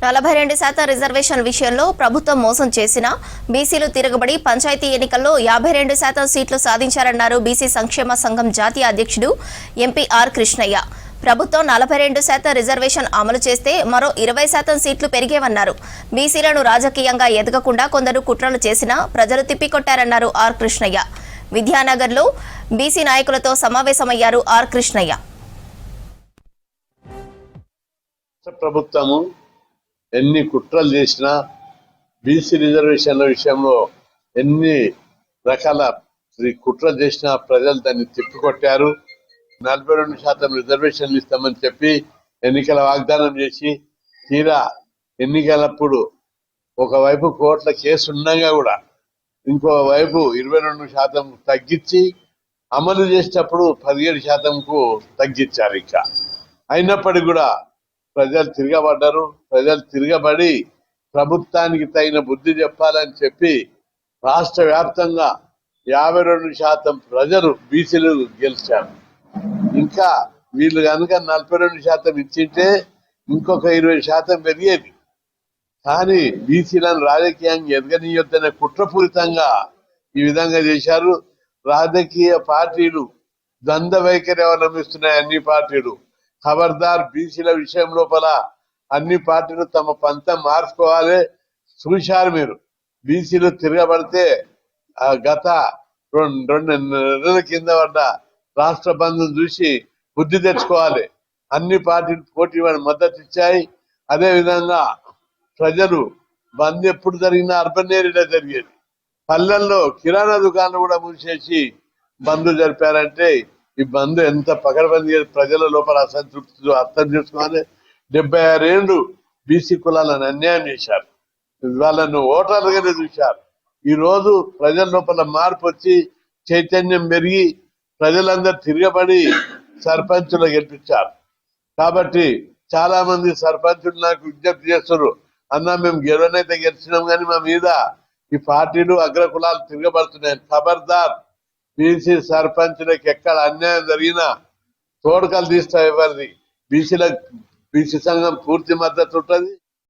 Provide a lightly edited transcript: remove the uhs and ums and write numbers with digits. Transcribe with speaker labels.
Speaker 1: 42% reservation విషయంలో ప్రభుత్వం మోసం చేసిన బీసీలు తిరగబడి పంచాయతీ ఎన్నికల్లో 52% సీట్లు సాధించారన్నారు బీసీ సంక్షేమ సంఘం జాతీయ అధ్యక్షుడు ఎంపీ ఆర్ కృష్ణయ్య. ప్రభుత్వం 42% రిజర్వేషన్ అమలు చేస్తే మరో 20% సీట్లు పెరిగేవన్నారు. బీసీలను రాజకీయంగా ఎదగకుండా కొందరు కుట్రలు చేసినా ప్రజలు తిప్పికొట్టారన్నారు ఆర్ కృష్ణయ్య. విద్యానగర్లో బీసీ నాయకులతో సమావేశమయ్యారు ఆర్ కృష్ణయ్య.
Speaker 2: ప్రభుత్వము ఎన్ని కుట్రలు చేసినా బీసీ రిజర్వేషన్ల విషయంలో ఎన్ని రకాల కుట్రలు చేసినా ప్రజలు దాన్ని తిప్పికొట్టారు. 42% రిజర్వేషన్లు ఇస్తామని చెప్పి ఎన్నికల వాగ్దానం చేసి తీరా ఎన్నికలప్పుడు ఒకవైపు కోర్టుల కేసు ఉండగా కూడా ఇంకో వైపు 22% తగ్గించి అమలు చేసేటప్పుడు 17%కు తగ్గించారు. ఇంకా అయినప్పటికీ కూడా ప్రజలు తిరగబడ్డారు. ప్రజలు తిరగబడి ప్రభుత్వానికి తగిన బుద్ధి చెప్పాలని చెప్పి రాష్ట్ర వ్యాప్తంగా 52% ప్రజలు బీసీలు గెలిచారు. ఇంకా వీళ్ళు కనుక 42% ఇచ్చింటే ఇంకొక 20% పెరిగేది. కానీ బీసీలను రాజకీయంగా ఎదగనీయొద్దనే కుట్రపూరితంగా ఈ విధంగా చేశారు. రాజకీయ పార్టీలు ద్వంద్వ వైఖరి అవలంబిస్తున్నాయి. అన్ని పార్టీలు ఖబర్దార్, బీసీల విషయం లోపల అన్ని పార్టీలు తమ పంతం మార్చుకోవాలి. చూశారు మీరు, బీసీలు తిరగబడితే గత 2 నెలల కింద పడ్డ రాష్ట్ర బంధును చూసి బుద్ధి తెచ్చుకోవాలి. అన్ని పార్టీలు పోటీ మద్దతు ఇచ్చాయి. అదే విధంగా ప్రజలు బంద్ ఎప్పుడు జరిగినా అర్బన్ ఏరియాలో జరిగేది. పల్లెల్లో కిరాణా దుకాణాలు కూడా మూసేసి బంద్ జరిపారంటే ఈ బంద్ ఎంత పకడ్బందీ ప్రజల లోపల అసంతృప్తి అర్థం చేసుకోవాలి. 76 ఏళ్ళు బీసీ కులాలను అన్యాయం చేశారు. వాళ్ళను ఓటర్లుగానే చూశారు. ఈ రోజు ప్రజల లోపల మార్పు వచ్చి చైతన్యం పెరిగి ప్రజలందరూ తిరగబడి సర్పంచులు గెలిపించారు. కాబట్టి చాలా మంది సర్పంచులు నాకు విజ్ఞప్తి చేస్తున్నారు, అన్నా మేము గెలవనైతే గెలిచినాం కానీ మా మీద ఈ పార్టీలు అగ్ర కులాలు తిరగబడుతున్నాయి. ఖబర్దార్, బీసీ సర్పంచులకు ఎక్కడ అన్యాయం జరిగినా తోడుకలు తీస్తా ఎవరిది. బీసీ సంఘం పూర్తి మద్దతు ఉంటుంది.